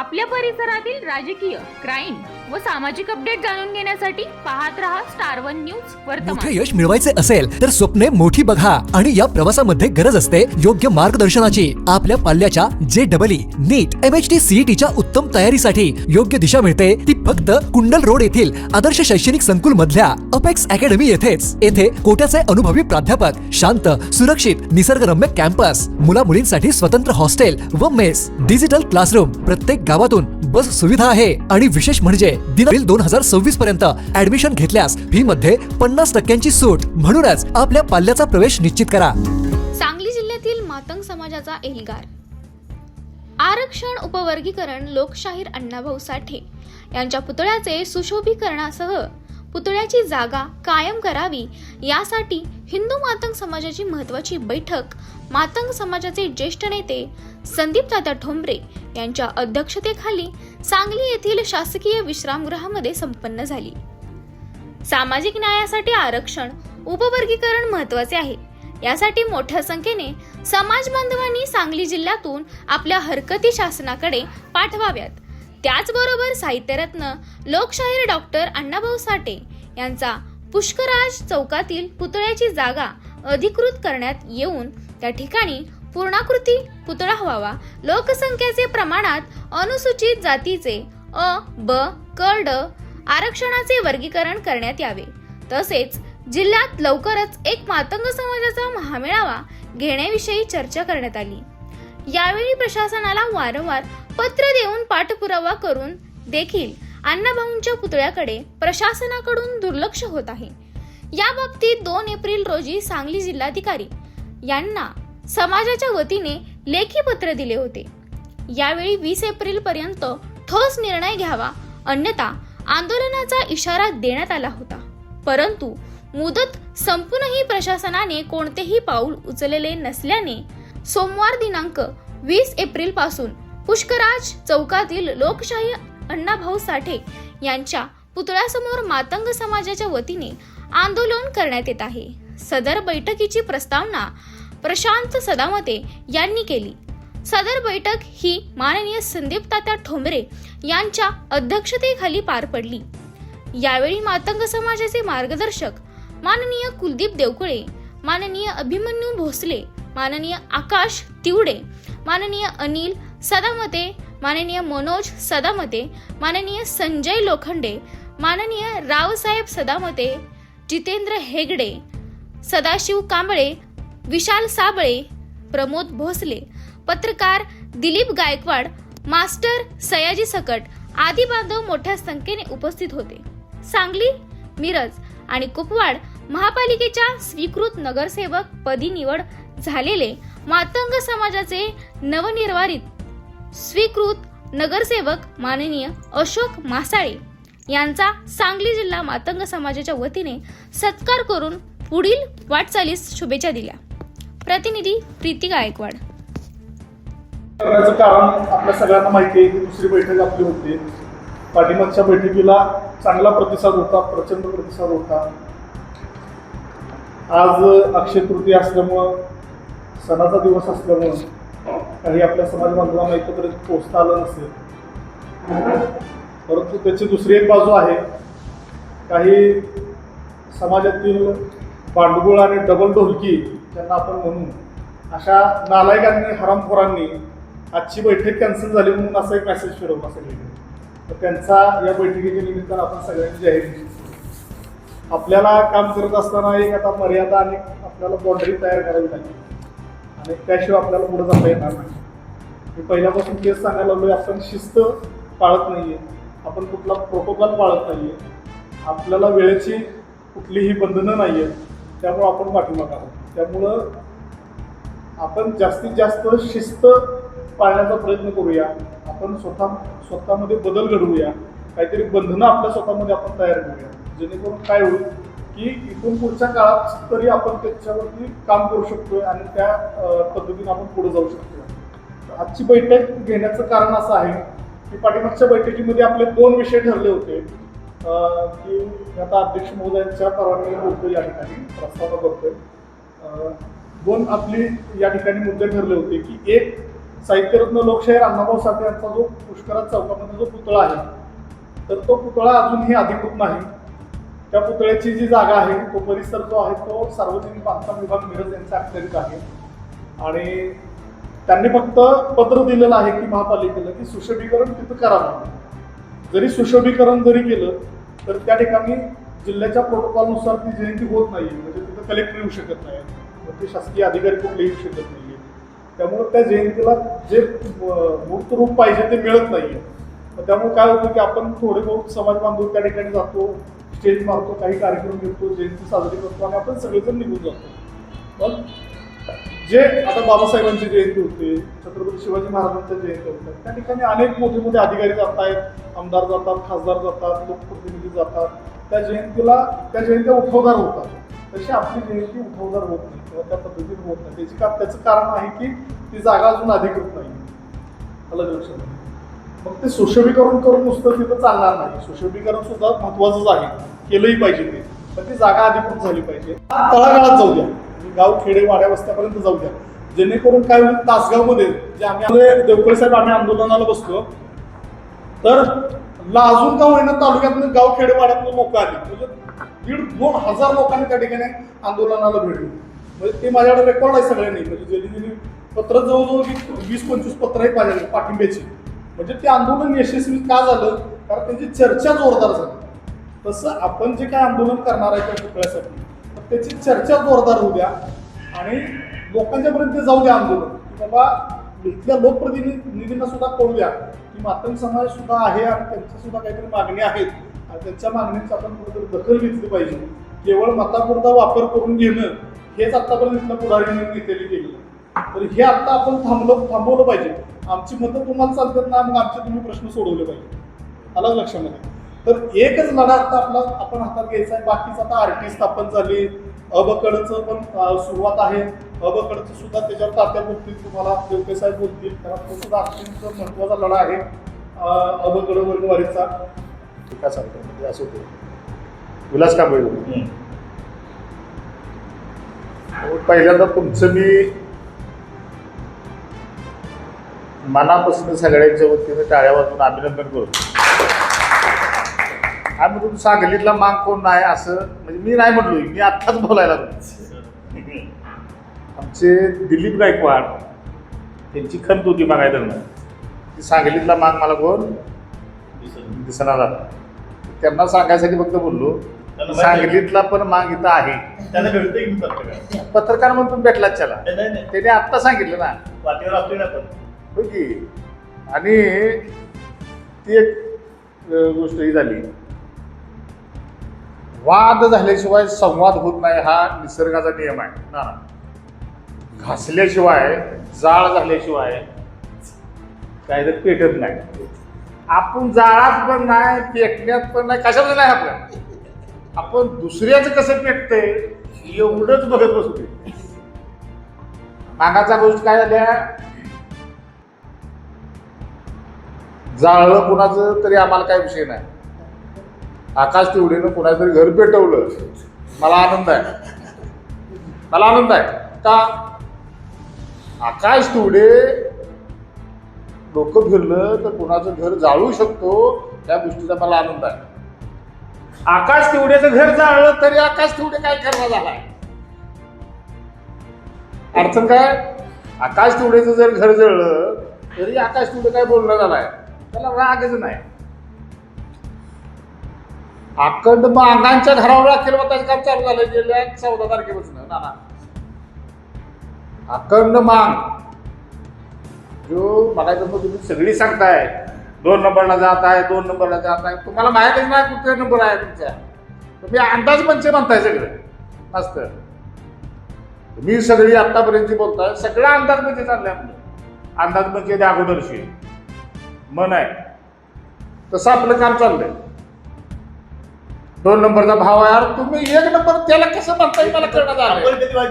आपल्या परिसरातील राजकीय, क्राईम व सामाजिक अपडेट जाणून घेण्यासाठी पाहत रहा स्टार वन न्यूज वर्तमान। मोठे यश मिळवायचे असेल तर स्वप्ने मोठी बघा आणि या प्रवासामध्ये गरज असते योग्य मार्गदर्शनाची। आपल्या पाल्याच्या JEE, नीट, MHT, CETच्या उत्तम तयारीसाठी योग्य दिशा मिळते ती फक्त कुंडल रोड येथील आदर्श शैक्षणिक संकुल मधल्या अपेक्स अकॅडमी येथेच। येथे कोट्याचे अनुभवी प्राध्यापक, शांत, सुरक्षित, निसर्गरम्य कॅम्पस, मुला मुलींसाठी स्वतंत्र हॉस्टेल व मेस, डिजिटल क्लासरूम, प्रत्येक गावातून बस सुविधा आहे आणि विशेष म्हणजे दिन 2026 पर्यंत ऍडमिशन घेतल्यास फी मध्ये 50% सूट। म्हणूनच आपल्या पाल्याचा प्रवेश निश्चित करा। सांगली जिल्ह्यातील मातंग समाजाचा एल्गार आरक्षण उपवर्गीकरण लोकशाहीर अण्णाभाऊ साठे यांच्या पुतळ्याचे सुशोभीकरणासह पुतळ्याची जागा कायम करावी यासाठी हिंदू मातंग समाजाची महत्त्वाची बैठक मातंग समाजाचे ज्येष्ठ नेते संदीप तात्या ठोंबरे यांच्या अध्यक्षतेखाली सांगली येथील शासकीय विश्रामगृहामध्ये संपन्न झाली। सामाजिक न्यायासाठी आरक्षण उपवर्गीकरण महत्त्वाचे आहे। यासाठी मोठ्या संख्येने समाज बांधवांनी सांगली जिल्ह्यातून आपल्या हरकती शासनाकडे पाठवाव्यात। त्याचबरोबर साहित्यरत्न लोकशाहीर डॉक्टर अण्णाभाऊ साठे यांचा पुष्कराज चौकातील पुतळ्याची जागा अधिकृत करण्यात येऊन त्या ठिकाणी पूर्णाकृती पुतळा व्हावा। लोकसंख्येचे प्रमाणात अनुसूचित जातीचे अ, ब, क, ड आरक्षणाचे वर्गीकरण करण्यात यावे। तसेच जिल्ह्यात लवकरच एक मातंग समाजाचा महामेळावा घेण्याविषयी चर्चा करण्यात आली। यावेळी प्रशासनाला वारंवार पत्र देऊन पाठपुरावा करून देखील अण्णाभाऊंच्या पुतळ्याकडे प्रशासनाकडून दुर्लक्ष होत आहे। या बाबतीत 2 एप्रिल रोजी सांगली जिल्हाधिकारी यांना समाजाच्या वतीने लेखी पत्र दिले होते। यावेळी 20 एप्रिल पर्यंत ठोस निर्णय घ्यावा अन्यथा आंदोलनाचा इशारा देण्यात आला होता। परंतु मुदत संपूनही प्रशासनाने कोणतेही पाऊल उचलले नसल्याने सोमवार दिनांक 20 एप्रिल पासून पुष्कराज चौकातील लोकशाही अण्णाभाऊ साठे यांच्या पुतळ्यासमोर मातंग समाजाच्या वतीने आंदोलन करण्यात येत आहे। सदर बैठकीची प्रस्तावना प्रशांत सदामते यांनी केली। सदर बैठक ही माननीय संदीप तात्या ठोंबरे यांच्या अध्यक्षतेखाली पार पडली। यावेळी मातंग समाजाचे मार्गदर्शक माननीय कुलदीप देवकुळे, माननीय अभिमन्यू भोसले, माननीय आकाश तिवडे, माननीय अनिल सदामते, माननीय मनोज सदामते, माननीय संजय लोखंडे, माननीय रावसाहेब सदामते, जितेंद्र हेगडे, सदाशिव कांबळे, विशाल साबळे, प्रमोद भोसले, पत्रकार दिलीप गायकवाड, मास्टर सयाजी सकट आदी बांधव मोठ्या संख्येने उपस्थित होते। सांगली, मिरज आणि कुपवाड महापालिकेच्या स्वीकृत नगरसेवक पदी निवड झालेले मातंग समाजाचे नवनिर्वाचित स्वीकृत नगरसेवक माननीय अशोक मासाळे यांचा सांगली जिल्हा मातंग समाजाच्या वतीने सत्कार करून पुढील वाटचालीस शुभेच्छा दिल्या। प्रतिनिधी प्रीती गायकवाड। करण्याचं कारण आपल्या सगळ्यांना माहिती आहे की दुसरी बैठक आपली होती। पाठीमागच्या बैठकीला चांगला प्रतिसाद होता, प्रचंड प्रतिसाद होता। आज अक्षय तृतीया असल्यामुळं, सणाचा दिवस असल्यामुळं काही आपल्या समाज बांधवांना एकत्रित पोहोचता आलं नसेल, परंतु त्याची दुसरी एक बाजू आहे। काही समाजातील भांडगुळ आणि डबल ढोलकी ज्यांना आपण म्हणू, अशा नालायकांनी, हरामखोरांनी आजची बैठक कॅन्सल झाली म्हणून असा एक मेसेज फिरवला सगळीकडे। तर त्यांचा या बैठकीच्या निमित्तानं आपण सगळ्यांनी जाहीर केली। आपल्याला काम करत असताना एक आता मर्यादा आणि आपल्याला बाउंड्री तयार करावी लागेल आणि त्याशिवाय आपल्याला पुढे जाता येणार नाही। मी पहिल्यापासून तेच सांगायला लागलोय, आपण शिस्त पाळत नाहीये, आपण कुठला प्रोटोकॉल पाळत नाहीये, आपल्याला वेळेची कुठलीही बंधनं नाही आहेत, त्यामुळं आपण पाठीमागे आहोत। त्यामुळं आपण जास्तीत जास्त शिस्त पाळण्याचा प्रयत्न करूया, आपण स्वतःमध्ये बदल घडवूया, काहीतरी बंधनं आपल्या स्वतःमध्ये आपण तयार करूया, जेणेकरून काय होईल की इथून पुढच्या काळात तरी आपण त्याच्यावरती काम करू शकतोय आणि त्या पद्धतीने आपण पुढे जाऊ शकतोय। आजची बैठक घेण्याचं कारण असं आहे की पाठीमागच्या बैठकीमध्ये आपले 2 विषय ठरले होते की आता अध्यक्ष महोदयांच्या परवानगीने बोलतोय, या ठिकाणी प्रस्तावना करतोय। 2 आपली या ठिकाणी मुद्दे ठरले होते की एक साहित्यरत्न लोकशाहीर अण्णाभाऊ साठे यांचा जो पुष्कराज चौकामध्ये जो पुतळा आहे, तर तो पुतळा अजूनही अधिकृत नाही. त्या पुतळ्याची जी जागा आहे, तो परिसर जो आहे तो सार्वजनिक बांधकाम विभाग मिरज यांच्या अखत्यारीत आहे. आणि त्यांनी फक्त पत्र दिलेलं आहे की महापालिकेला की सुशोभीकरण तिथं करावं. जरी सुशोभीकरण जरी केलं तर त्या ठिकाणी जिल्ह्याच्या प्रोटोकॉलनुसार ती जयंती होत नाही, म्हणजे तिथं कलेक्टर येऊ शकत नाही, ते शासकीय अधिकारी कुठले येऊ शकत नाही. त्यामुळे त्या जयंतीला जे मूर्त रूप पाहिजे ते मिळत नाहीये. त्यामुळे काय होतं की आपण थोडे बहुत समाज बांधव त्या ठिकाणी जातो, स्टेज मारतो, काही कार्यक्रम घेतो, जयंती साजरी करतो आणि आपण सगळेजण निघून जातो. पण जे आता बाबासाहेबांची जयंती होते, छत्रपती शिवाजी महाराजांच्या जयंती होतात, त्या ठिकाणी अनेक मोठे मोठे अधिकारी जात आहेत, आमदार जातात, खासदार जातात, लोकप्रतिनिधी जातात. त्या जयंत्या उठवदार होतात. तशी आपली जयंती उठवदार होत नाही किंवा त्या पद्धतीने होत नाही. त्याचं कारण आहे की ती जागा अजून अधिकृत नाही. अलग लक्षात. मग ते सुशोभीकरण करून नुसतं तिथं चालणार नाही. सुशोभीकरण सुद्धा महत्वाचंच आहे, केलंही पाहिजे ते, पण ती जागा अधिकृत झाली पाहिजे. तळागाळात जाऊ द्या, गाव खेडे वाड्या वस्त्यापर्यंत जाऊ द्या, जेणेकरून काय होईल, तासगावमध्ये जे आम्ही देवकळे साहेब आम्ही आंदोलनाला बसलो तर अजून का होईना तालुक्यातून गाव खेडे वाड्यातून लोक आली, म्हणजे 1,500-2,000 लोकांनी त्या ठिकाणी आंदोलनाला भेटली. म्हणजे ते माझ्याकडे रेकॉर्ड आहे सगळ्यांनी, म्हणजे ज्यांनी पत्र जवळजवळ 20-25 पत्र आहेत माझ्याकडे पाठिंब्याची. म्हणजे ते आंदोलन यशस्वी का झालं, कारण त्यांची चर्चा जोरदार झाली. तसं आपण जे काय आंदोलन करणार आहे त्या पुतळ्यासाठी, तर त्याची चर्चा जोरदार होऊ द्या आणि लोकांच्या पर्यंत जाऊ द्या आंदोलन, की बाबा इथल्या लोकप्रतिनिधींना सुद्धा कळू द्या की मातंग समाज सुद्धा आहे आणि त्यांच्या सुद्धा काहीतरी मागणी आहेत आणि त्यांच्या मागणीची आपण कुठेतरी दखल घेतली पाहिजे. केवळ मतापुरता वापर करून घेणं हेच आतापर्यंत इथलं पुढाऱ्यांनी नेतेली केलेलं. तर हे आता आपण थांबवलं पाहिजे. आमची मतं तुम्हाला चालतात ना, मग आमचे तुम्ही प्रश्न सोडवले पाहिजे. आलं लक्षामध्ये. तर एकच लढा आता आपण हातात घ्यायचा आहे. बाकीचं आता आरटी स्थापन झाली, अबकडचं पण सुरुवात आहे. अबकडचं सुद्धा त्याच्यावर तात्या बोलतील, तुम्हाला देवके साहेब बोलतील, कारण तो सुद्धा अत्यंत महत्वाचा लढा आहे अबकड वर्गवारीचा. काय सांगतो म्हणजे असं होतं विलास कांबळे. पहिल्यांदा तुमचं मी मनापासून सगळ्यांच्या वतीने टाळ्या वाजवून अभिनंदन करतो. आम्ही तुम्ही सांगलीतला माग कोण नाही असं म्हणजे मी नाही म्हटलोय, मी आत्ताच बोलायला आमचे दिलीप गायकवाड त्यांची खंत होती मागायला की सांगलीतला माग मला कोण दिसणार झाला. त्यांना सांगायसाठी फक्त बोललो, सांगलीतला पण माग इथं आहे. त्याला भेटतोय की पत्रकार म्हणून तुम्ही भेटलाच त्याला, त्याने आत्ता सांगितलं ना वाटेवर असतोय ना आपण. हो की. आणि ती एक गोष्ट ही झाली, वाद झाल्याशिवाय संवाद होत नाही हा निसर्गाचा नियम आहे ना. घासल्याशिवाय जाळ झाल्याशिवाय काय तर पेटत नाही. आपण जाळात पण नाही, पेटण्यात पण नाही, कशात नाही. आपण दुसऱ्याचं कसं पेटतंय एवढंच बघत बसतोय. मागाचा गोष्ट काय झाल्या, जाळलं कुणाचं तरी आम्हाला काय विषय नाही. आकाश तेवढेनं कुणाचं तरी घर पेटवलं, मला आनंद आहे. मला आनंद आहे का आकाश तेवढे डोकं फिरलं तर कुणाचं घर जाळू शकतो, त्या गोष्टीचा मला आनंद आहे. आकाश तेवढ्याचं घर जाळलं तरी आकाश तेवढे काय करणार झालाय. अडचण काय, आकाश तेवढ्याचं जर घर जळलं तरी आकाश तेवढे काय बोलणं झालाय, त्याला रागच नाही. अखंड मागांच्या घरावर राखेल त्याचं काम चालू झालं गेल्या 14 तारखेपासून ना. अखंड मांग जो मला तुम्ही सगळी सांगताय 2 नंबरला जात आहे, 2 नंबरला जात आहे. तुम्हाला माहितच नाही कुठला नंबर आहे तुमचा. तुम्ही अंदाज पंचे म्हणताय सगळं मस्त. तुम्ही सगळी आतापर्यंत बोलताय सगळं अंदाज म्हणजे चाललंय. आपलं अंदाज म्हणजे अगोदरशी मन आहे तसं आपलं काम चाललंय. 2 नंबरचा भाव आहे. तुम्ही 1 नंबर त्याला कसं म्हणताय मला कळणार झालं.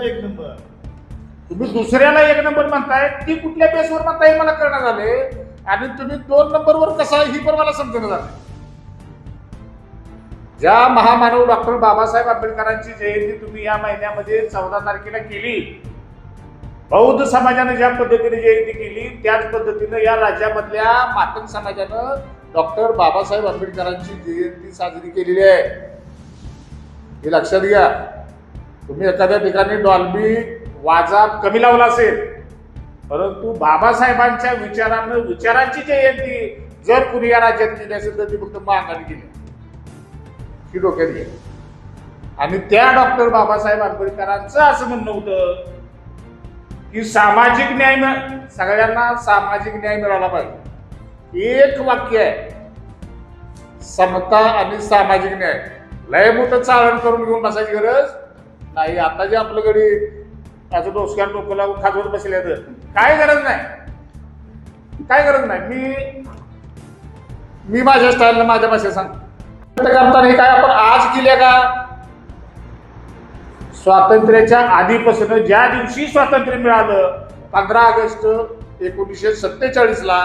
1 नंबर तुम्ही दुसऱ्याला 1 नंबर म्हणताय, ती कुठल्या बेसवर म्हणताय मला कळणार झाले. आणि तुम्ही 2 नंबरवर कसा ही पण मला समजणं झालं. ज्या महामानव डॉक्टर बाबासाहेब आंबेडकरांची जयंती तुम्ही या महिन्यामध्ये 14 तारखेला केली, बौद्ध समाजाने ज्या पद्धतीने जयंती केली त्याच पद्धतीनं या राज्यामधल्या मातंग समाजानं डॉक्टर बाबासाहेब आंबेडकरांची जयंती साजरी केलेली आहे. हे लक्षात घ्या. तुम्ही एखाद्या ठिकाणी डॉल्बी वाजा कमी लावला असेल, परंतु बाबासाहेबांच्या विचारांची जयंती जर कुणी या राज्यात केली असेल तर ती फक्त महागाने केली ही डोक्यात घ्या. आणि त्या डॉक्टर बाबासाहेब आंबेडकरांचं असं म्हणणं होतं की सामाजिक न्याय सगळ्यांना सामाजिक न्याय मिळाला पाहिजे. एक वाक्य आहे, समता आणि सामाजिक न्याय. लय मोठं चाळण करून घेऊन बसायची गरज नाही. आता जे आपल्याकडे त्याचं डोसक्यात डोकं लावून खाजवत बसले तर काय गरज नाही, काय गरज नाही. मी माझ्या स्टाईलनं माझ्या भाषेत सांगतो. करताना हे काय आपण आज केल्या का? स्वातंत्र्याच्या आधीपासून ज्या दिवशी स्वातंत्र्य मिळालं 15 ऑगस्ट 1947 ला,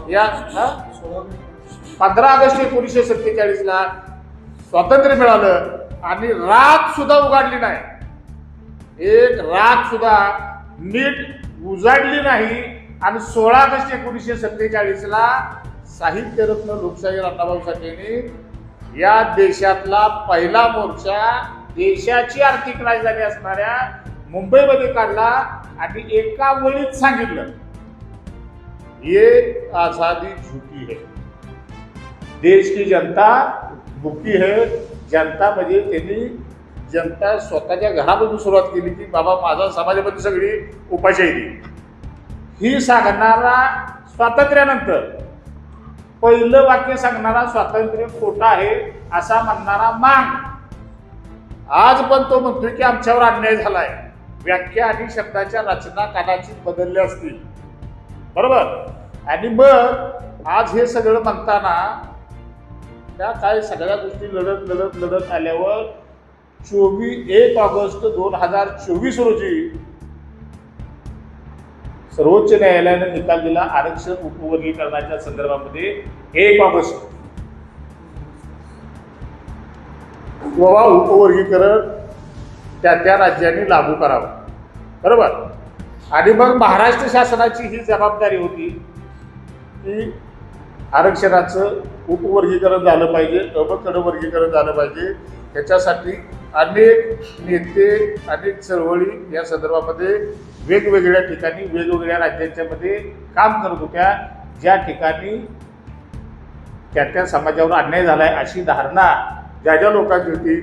या 15 ऑगस्ट 1947 ला स्वातंत्र्य मिळालं आणि रात सुद्धा उघडली नाही, एक रात सुद्धा नीट उजाडली नाही. आणि 16 ऑगस्ट 1947 ला साहित्यरत्न लोकशाहीर अण्णाभाऊ साठेंनी या देशातला पहिला मोर्चा देशाची आर्थिक राजधानी असणाऱ्या मुंबईमध्ये काढला आणि एका वळीत सांगितलं, ये आजादी झूठी है, देश की जनता भुकी है. जनता म्हणजे त्यांनी जनता स्वतःच्या घरामधून सुरुवात केली की बाबा माझा समाजामध्ये सगळी उपाशी आहे. ही सांगणारा स्वातंत्र्यानंतर पहिलं वाक्य सांगणारा स्वातंत्र्य खोटा आहे असा म्हणणारा मांग आज पण तो म्हणतोय की आमच्यावर अन्याय झालाय. व्याख्या आणि शब्दाच्या रचना कदाचित बदलल्या असतील, बरोबर. आणि मग आज हे सगळं म्हणताना त्या काय सगळ्या गोष्टी लढत आल्यावर 1 ऑगस्ट 2024 रोजी सर्वोच्च न्यायालयाने निकाल दिला आरक्षण उपवर्गीकरणाच्या संदर्भामध्ये. 1 ऑगस्ट बाबा उपवर्गीकरण त्या राज्यांनी लागू करावं, बरोबर. आणि मग महाराष्ट्र शासनाची ही जबाबदारी होती की आरक्षणाचं उपवर्गीकरण झालं पाहिजे, अबकड वर्गीकरण झालं पाहिजे. त्याच्यासाठी अनेक नेते अनेक चळवळी या संदर्भामध्ये वेगवेगळ्या ठिकाणी वेगवेगळ्या राज्यांच्या मध्ये काम करत होत्या. ज्या ठिकाणी त्या समाजावर अन्याय झालाय अशी धारणा ज्या लोकांची होती,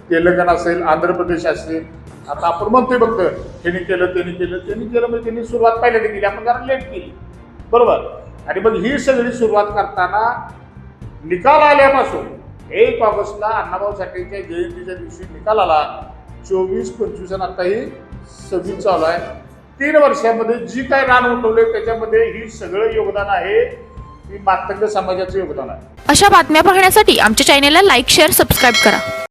तेलंगणा असेल, आंध्र प्रदेश असेल, आता आपण म्हणतोय फक्त त्यांनी केलं म्हणजे त्यांनी सुरुवात पहिल्यांदा केली, आपण जरा लेट केली, बरोबर. आणि मग ही सगळी सुरुवात करताना निकाल आल्यापासून 1 ऑगस्टला अण्णाभाऊ साठेंच्या जयंतीच्या दिवशी निकाल आला. 24-25 आणि आता ही 26 चालू आहे. 3 वर्षामध्ये जी काय रान उठवले त्याच्यामध्ये ही सगळं योगदान आहे, ही मातंग समाजाचं योगदान आहे. अशा बातम्या पाहण्यासाठी आमच्या चॅनेलला लाईक, शेअर, सबस्क्राईब करा.